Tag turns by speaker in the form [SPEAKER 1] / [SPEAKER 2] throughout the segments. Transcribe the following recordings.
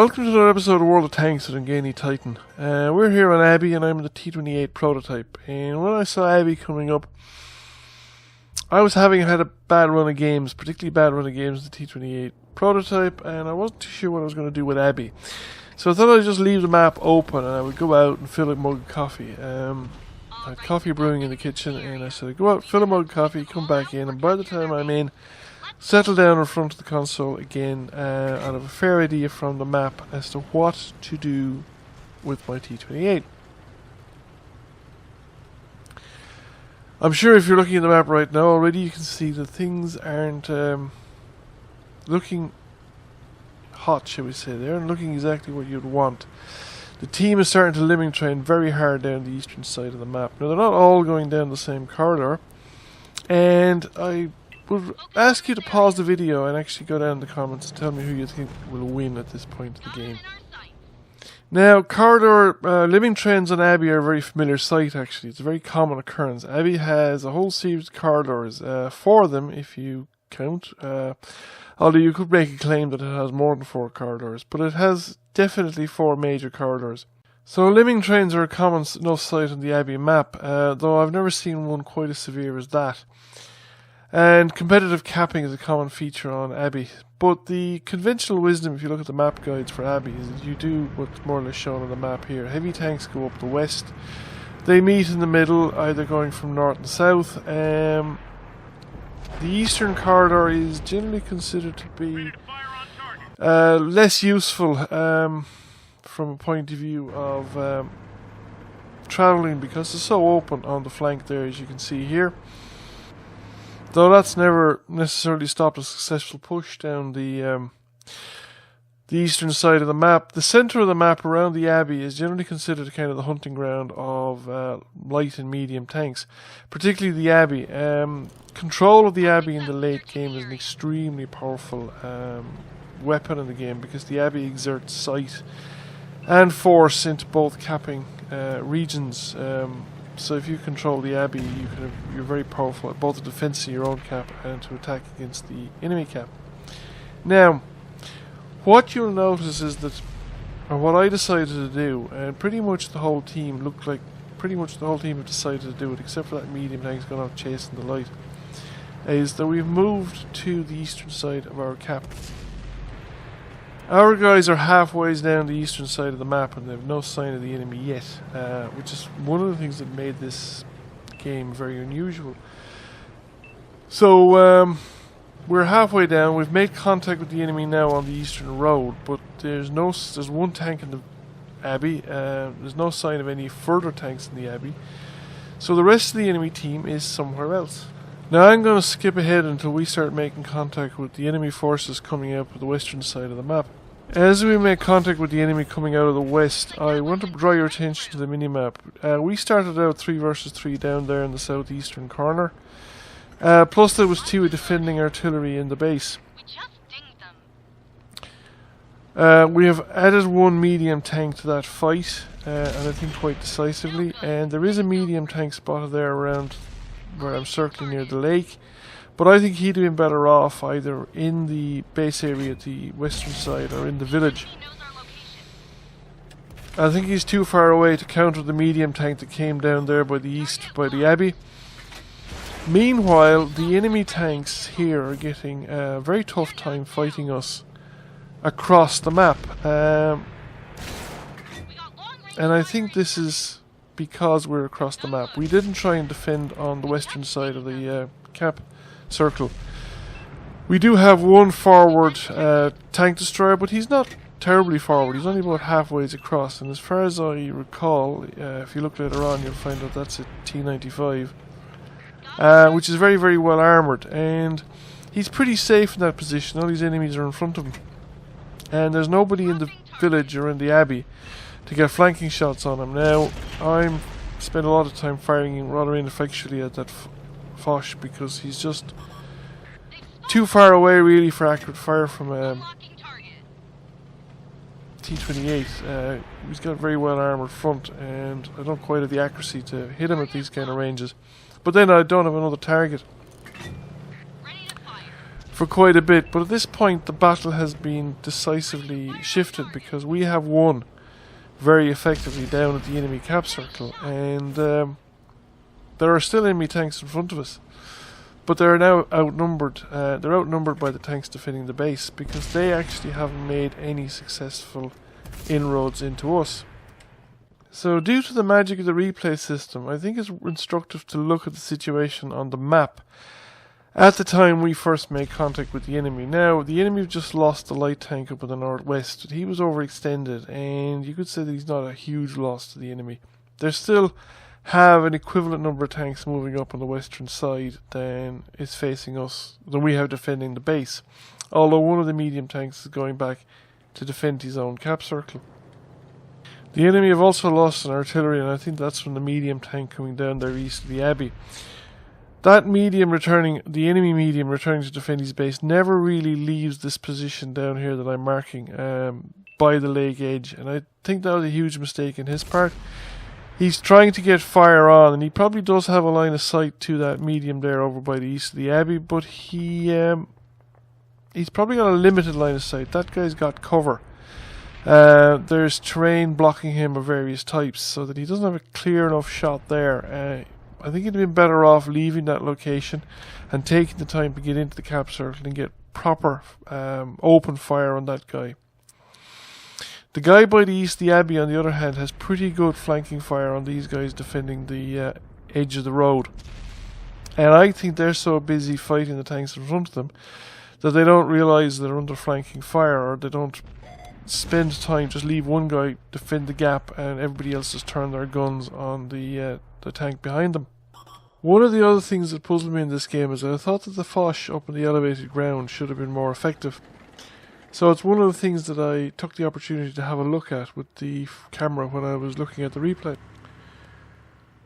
[SPEAKER 1] Welcome to another episode of World of Tanks with Ungainly Titan. We're here on Abbey and I'm in the T28 prototype. And when I saw Abbey coming up, I was having had a bad run of games, particularly bad run of games in the T28 prototype, and I wasn't too sure what I was going to do with Abbey. So I thought I'd just leave the map open and I would go out and fill a mug of coffee. I had coffee brewing in the kitchen and I said I'd go out, fill a mug of coffee, come back in, and by the time I'm in, settle down in front of the console again, and have a fair idea from the map as to what to do with my T28. I'm sure if you're looking at the map right now already, you can see that things aren't looking hot, shall we say. They aren't looking exactly what you'd want. The team is starting to lemming train very hard down the eastern side of the map. Now, they're not all going down the same corridor, and I would ask you to pause the video and actually go down in the comments and tell me who you think will win at this point in the game. Now, corridor lemming trains on Abbey are a very familiar sight actually. It's a very common occurrence. Abbey has a whole series of corridors, 4 of them if you count, although you could make a claim that it has more than 4 corridors, but it has definitely 4 major corridors. So lemming trains are a common enough sight on the Abbey map, though I've never seen one quite as severe as that. And competitive capping is a common feature on Abbey. But the conventional wisdom, if you look at the map guides for Abbey, is that you do what's more or less shown on the map here. Heavy tanks go up the west. They meet in the middle, either going from north and south. The eastern corridor is generally considered to be less useful from a point of view of travelling, because it's so open on the flank there, as you can see here. Though that's never necessarily stopped a successful push down the eastern side of the map. The centre of the map around the Abbey is generally considered kind of the hunting ground of light and medium tanks, particularly the Abbey. Control of the Abbey in the late game is an extremely powerful weapon in the game, because the Abbey exerts sight and force into both capping regions. So if you control the Abbey, you're very powerful at both the defense of your own cap and to attack against the enemy cap. Now, what you'll notice is that, or what I decided to do, and pretty much the whole team have decided to do it, except for that medium tank's gone off chasing the light, is that we've moved to the eastern side of our cap. Our guys are halfway down the eastern side of the map and they have no sign of the enemy yet, which is one of the things that made this game very unusual. So we're halfway down. We've made contact with the enemy now on the eastern road, but there's one tank in the Abbey. There's no sign of any further tanks in the Abbey. So the rest of the enemy team is somewhere else. Now I'm going to skip ahead until we start making contact with the enemy forces coming out of the western side of the map. As we make contact with the enemy coming out of the west, I want to draw your attention to the minimap. We started out 3 versus 3 down there in the southeastern corner. Plus there was 2 defending artillery in the base. We have added 1 medium tank to that fight, and I think quite decisively. And there is a medium tank spotted there around where I'm circling near the lake, but I think he'd have been better off either in the base area at the western side or in the village. I think he's too far away to counter the medium tank that came down there by the east, by the Abbey. Meanwhile, the enemy tanks here are getting a very tough time fighting us across the map. And I think this is because we're across the map. We didn't try and defend on the western side of the cap circle. We do have 1 forward tank destroyer, but he's not terribly forward. He's only about halfway across, and as far as I recall, if you look later on, you'll find out that's a T95, which is very, very well armoured, and he's pretty safe in that position. All these enemies are in front of him, and there's nobody in the village or in the Abbey to get flanking shots on him. Now, I'm spent a lot of time firing rather ineffectually at that Foch, because he's just too far away really for accurate fire from T28. He's got a very well armoured front, and I don't quite have the accuracy to hit him at these kind of ranges. But then I don't have another target. for quite a bit. But at this point, the battle has been decisively shifted because we have won very effectively down at the enemy cap circle, and there are still enemy tanks in front of us, but they're now outnumbered. They're outnumbered by the tanks defending the base because they actually haven't made any successful inroads into us. So due to the magic of the replay system, I think it's instructive to look at the situation on the map at the time we first made contact with the enemy. Now, the enemy just lost the light tank up in the northwest. He was overextended, and you could say that he's not a huge loss to the enemy. They still have an equivalent number of tanks moving up on the western side than is facing us, than we have defending the base. Although one of the medium tanks is going back to defend his own cap circle. The enemy have also lost an artillery, and I think that's from the medium tank coming down there east of the Abbey. That medium returning, the enemy medium returning to defend his base, never really leaves this position down here that I'm marking by the lake edge, and I think that was a huge mistake in his part. He's trying to get fire on, and he probably does have a line of sight to that medium there over by the east of the Abbey, but he's probably got a limited line of sight. That guy's got cover. There's terrain blocking him of various types, so that he doesn't have a clear enough shot there. I think he'd have been better off leaving that location and taking the time to get into the cap circle and get proper open fire on that guy. The guy by the east, the Abbey, on the other hand, has pretty good flanking fire on these guys defending the edge of the road. And I think they're so busy fighting the tanks in front of them that they don't realise they're under flanking fire, or they don't spend time, just leave one guy defend the gap and everybody else just turn their guns on the tank behind them. One of the other things that puzzled me in this game is that I thought that the Foch up on the elevated ground should have been more effective. So it's one of the things that I took the opportunity to have a look at with the camera when I was looking at the replay.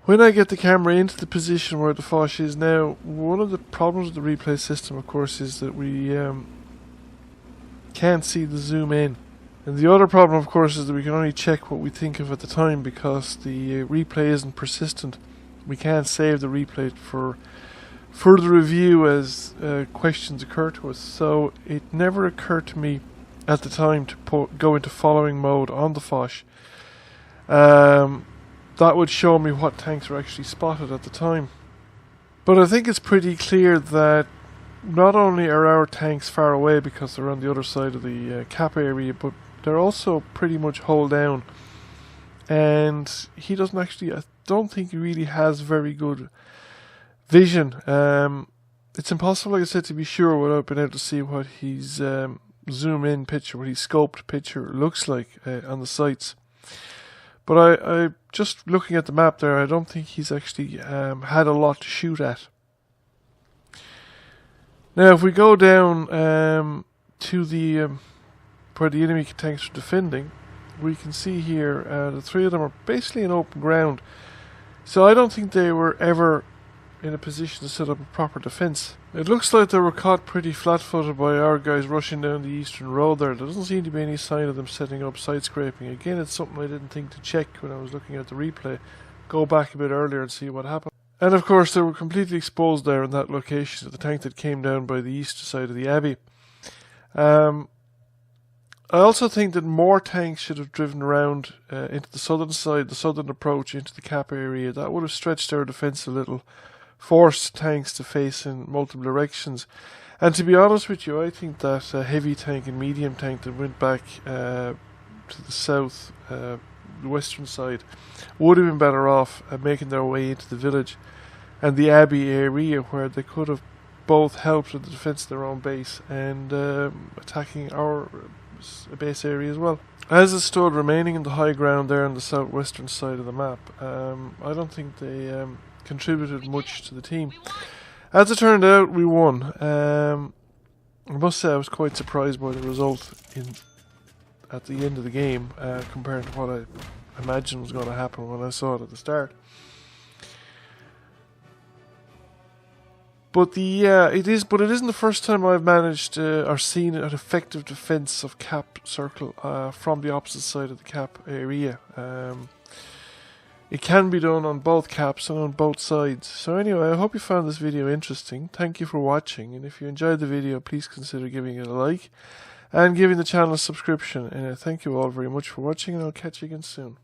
[SPEAKER 1] When I get the camera into the position where the Foch is now, one of the problems with the replay system, of course, is that we can't see the zoom in. And the other problem, of course, is that we can only check what we think of at the time because the replay isn't persistent. We can't save the replay for further review as questions occur to us. So it never occurred to me at the time to go into following mode on the Foch. That would show me what tanks were actually spotted at the time. But I think it's pretty clear that not only are our tanks far away because they're on the other side of the cap area, but they're also pretty much hull down. And he doesn't actually, I don't think he really has very good vision. It's impossible, like I said, to be sure without being able to see what his zoom in picture, what his scoped picture looks like on the sights. But I just looking at the map there, I don't think he's actually had a lot to shoot at. Now, if we go down to the where the enemy tanks are defending, we can see here the three of them are basically in open ground. So I don't think they were ever in a position to set up a proper defence. It looks like they were caught pretty flat-footed by our guys rushing down the eastern road there. There doesn't seem to be any sign of them setting up side scraping. Again, it's something I didn't think to check when I was looking at the replay. Go back a bit earlier and see what happened. And of course they were completely exposed there in that location to the tank that came down by the east side of the Abbey. I also think that more tanks should have driven around into the southern side, the southern approach into the cap area. That would have stretched our defence a little, forced tanks to face in multiple directions. And to be honest with you, I think that heavy tank and medium tank that went back to the south, the western side, would have been better off making their way into the village and the Abbey area, where they could have both helped with the defence of their own base and attacking our base area as well. As it stood, remaining in the high ground there on the southwestern side of the map, I don't think they contributed much to the team. As it turned out, we won. I must say I was quite surprised by the result at the end of the game compared to what I imagined was going to happen when I saw it at the start. But it isn't the first time I've managed or seen an effective defence of cap circle from the opposite side of the cap area. it can be done on both caps and on both sides. So anyway, I hope you found this video interesting. Thank you for watching, and if you enjoyed the video, please consider giving it a like and giving the channel a subscription. And thank you all very much for watching, and I'll catch you again soon.